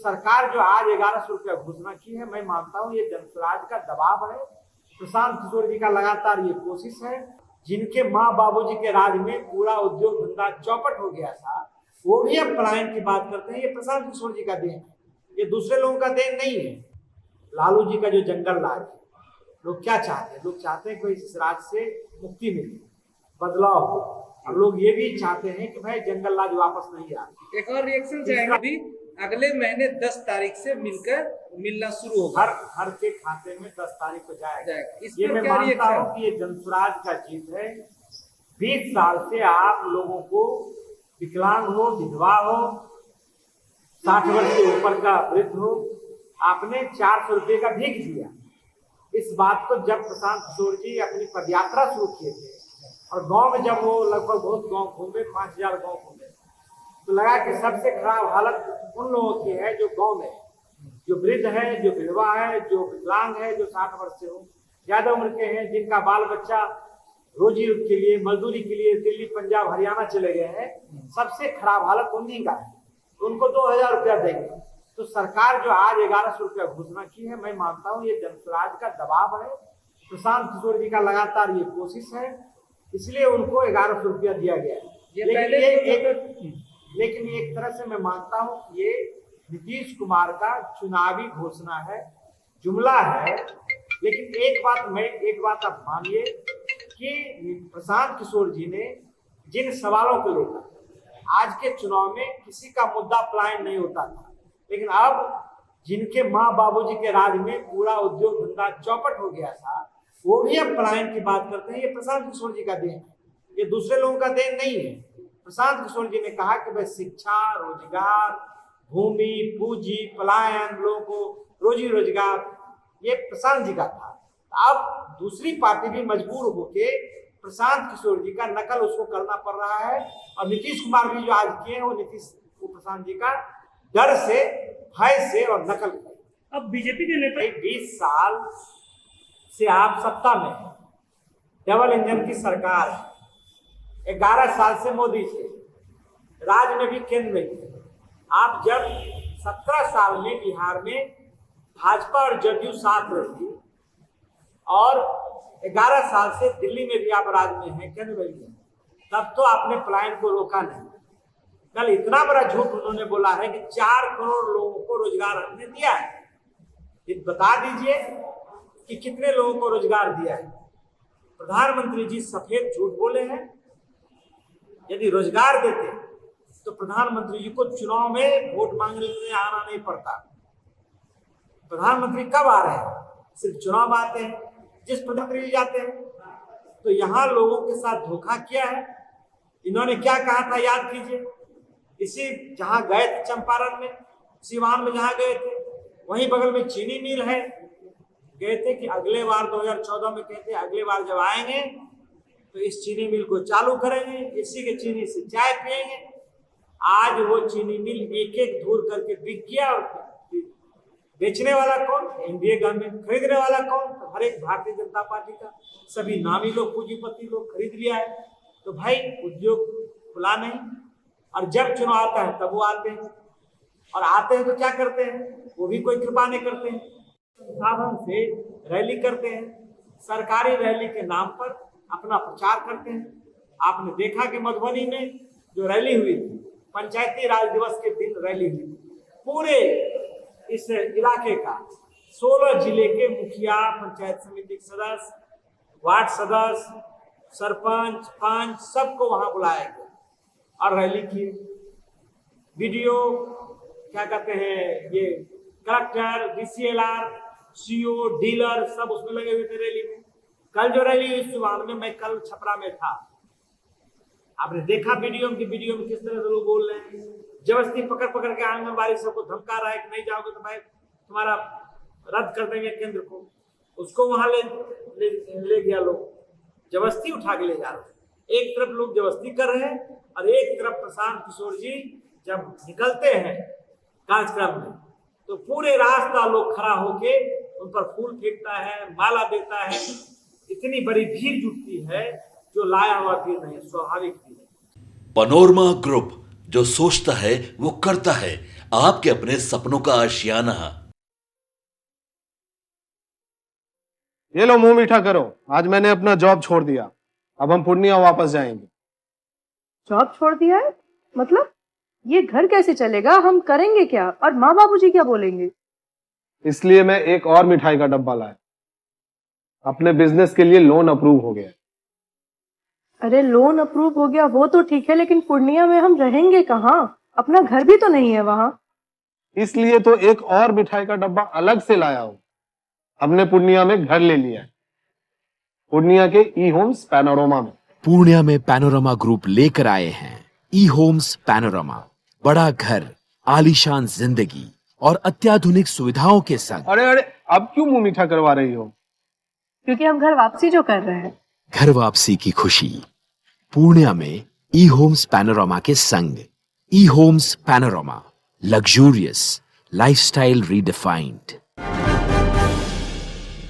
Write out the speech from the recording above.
सरकार जो आज 1100 रुपया घोषणा की है, मैं मानता हूँ ये जनसुराज का दबाव है। प्रशांत किशोर जी का लगातार ये कोशिश है। जिनके माँ बाबूजी के राज में पूरा उद्योग धंधा चौपट हो गया था, वो भी अब पलायन की बात करते हैं। ये प्रशांत किशोर जी का देन है, ये दूसरे लोगों का देन नहीं है। लालू जी का जो जंगल राज है, लोग क्या चाहते हैं? लोग चाहते हैं कोई इस राज से मुक्ति मिले, बदलाव हो। और लोग ये भी चाहते हैं कि भाई जंगल राज वापस नहीं आ। एक और रिएक्शन जाएगा अभी अगले महीने 10 तारीख से मिलना शुरू होगा। हर के खाते में 10 तारीख को जाएगा। ये मैं मानता हूँ कि ये जनसुराज का जीत है। 20 साल से आप लोगों को विकलांग हो, विधवा हो, 60 वर्ष से ऊपर का वृद्ध हो, आपने 400 रुपये का भीख दिया। इस बात को जब प्रशांत किशोर जी अपनी पदयात्रा शुरू किए थे और गांव में जब वो लगभग बहुत गांव घूमे, 5000 गांव घूमे, तो लगा कि सबसे खराब हालत उन लोगों की है जो गांव में है, जो वृद्ध है, जो विधवा है, जो विकलांग है, जो 60 वर्ष से हो, ज्यादा उम्र के हैं, जिनका बाल बच्चा रोजी के लिए, मजदूरी के लिए दिल्ली, पंजाब, हरियाणा चले गए हैं। सबसे खराब हालत उन्हीं का है। तो उनको 2000 रुपया देंगे। तो सरकार जो आज 1100 रुपया घोषणा की है, मैं मानता हूँ ये जनसुराज का दबाव है। प्रशांत किशोर जी का लगातार ये कोशिश है, इसलिए उनको 1100 रुपया दिया गया है। लेकिन एक तरह से मैं मानता हूँ कि ये नीतीश कुमार का चुनावी घोषणा है, जुमला है। लेकिन एक बात आप मानिए कि प्रशांत किशोर जी ने जिन सवालों को लेकर आज के चुनाव में किसी का मुद्दा पलायन नहीं होता था, लेकिन अब जिनके माँ बाबूजी के राज में पूरा उद्योग धंधा चौपट हो गया था, वो भी अब पलायन की बात करते हैं। ये प्रशांत किशोर जी का देन है, ये दूसरे लोगों का देन नहीं है। प्रशांत किशोर जी ने कहा कि भाई शिक्षा, रोजगार, भूमि, पूंजी, पलायन, लोगों को रोजी रोजगार, ये प्रशांत जी का था। अब दूसरी पार्टी भी मजबूर होके प्रशांत किशोर जी का नकल उसको करना पड़ रहा है। और नीतीश कुमार भी जो आज किए हैं, वो प्रशांत जी का डर से, भय से और नकल किए। अब बीजेपी के नेता 20 साल से आप सत्ता में हैं, डबल इंजन की सरकार है। 11 साल से मोदी से, राज्य में भी, केंद्र में भी। आप जब 17 साल में बिहार में भाजपा और जदयू साथ रही और 11 साल से दिल्ली में भी आप राज्य में हैं, केंद्र में भी हैं, तब तो आपने पलायन को रोका नहीं। कल इतना बड़ा झूठ उन्होंने बोला है कि 4 करोड़ लोगों को रोजगार हमने दिया है। ये बता दीजिए कि कितने लोगों को रोजगार दिया है। प्रधानमंत्री जी सफेद झूठ बोले हैं। यदि रोजगार देते तो प्रधानमंत्री जी को चुनाव में वोट मांगने के लिए आना नहीं पड़ता। प्रधानमंत्री कब आ रहे हैं? सिर्फ चुनाव आते हैं, जिस प्रधानमंत्री जी जाते हैं। तो यहाँ लोगों के साथ धोखा किया है। इन्होंने क्या कहा था, याद कीजिए। इसी जहाँ गए थे, चंपारण में, सीवान में जहाँ गए थे, वहीं बगल में चीनी मिल है। गए थे कि अगले बार 2014 में कहते अगले बार जब आएंगे तो इस चीनी मिल को चालू करेंगे, इसी के चीनी से चाय पिएंगे। आज वो चीनी मिल एक एक धूर करके बिक गया। और बेचने वाला कौन? NDA government. खरीदने वाला कौन? तो हर एक भारतीय जनता पार्टी का, सभी नामी लोग, पूंजीपति लोग खरीद लिया है। तो भाई उद्योग खुला नहीं। और जब चुनाव आता है तब वो आते हैं, और आते हैं तो क्या करते हैं? वो भी कोई कृपा नहीं करते हैं, साधन से रैली करते हैं, सरकारी रैली के नाम पर अपना प्रचार करते हैं। आपने देखा कि मधुबनी में जो रैली हुई थी, पंचायती राज दिवस के दिन रैली हुई, पूरे इस इलाके का 16 जिले के मुखिया, पंचायत समिति के सदस्य, वार्ड सदस्य, सरपंच, पंच, सबको वहां बुलाया गया और रैली की। वीडियो क्या कहते हैं, ये कलेक्टर, डीसीएलआर, सीओ, डीलर सब उसमें लगे हुए थे रैली में। कल जो रैली हुई सिवान में, मैं कल छपरा में था, आपने देखा वीडियो में किस तरह से लोग बोल रहे हैं। जबरदस्ती पकड़ के आंगनबाड़ी सबको धमका रहा है कि नहीं जाओगे तो भाई तुम्हारा रद्द कर देंगे केंद्र को। उसको वहां ले गया लोग, जबरदस्ती उठा के ले जा रहे हैं। एक तरफ लोग जबरदस्ती कर रहे हैं और एक तरफ प्रशांत किशोर जी जब निकलते हैं कार्यक्रम में तो पूरे रास्ता लोग खड़ा होके उन पर फूल फेंकता है, माला देता है। इतनी बड़ी भीड़ जुटती है जो लाया हुआ भीड़ नहीं, स्वाभाविक भीड़। पनोरमा ग्रुप, जो सोचता है वो करता है। आपके अपने सपनों का आशियाना। ये लो मुंह मीठा करो, आज मैंने अपना जॉब छोड़ दिया। अब हम पूर्णिया वापस जाएंगे। जॉब छोड़ दिया है? मतलब ये घर कैसे चलेगा? हम करेंगे क्या? और माँ बाबूजी क्या बोलेंगे? इसलिए मैं एक और मिठाई का डब्बा लाया। अपने बिजनेस के लिए लोन अप्रूव हो गया। अरे लोन अप्रूव हो गया वो तो ठीक है, लेकिन पूर्णिया में हम रहेंगे कहाँ? अपना घर भी तो नहीं है वहां। इसलिए तो एक और मिठाई का डब्बा अलग से लाया हूं। हमने पूर्णिया में घर ले लिया है, पूर्णिया के ई होम्स पैनोरमा में। पूर्णिया में पैनोरमा ग्रुप लेकर आए हैं ई होम्स पैनोरमा। बड़ा घर, आलीशान जिंदगी और अत्याधुनिक सुविधाओं के संग। अरे अरे, अब क्यों मुंह मीठा करवा रही हो? क्योंकि हम घर वापसी जो कर रहे हैं। घर वापसी की खुशी पूर्णिया में ई होम्स पैनोरमा के संग। E homes panorama, luxurious lifestyle redefined.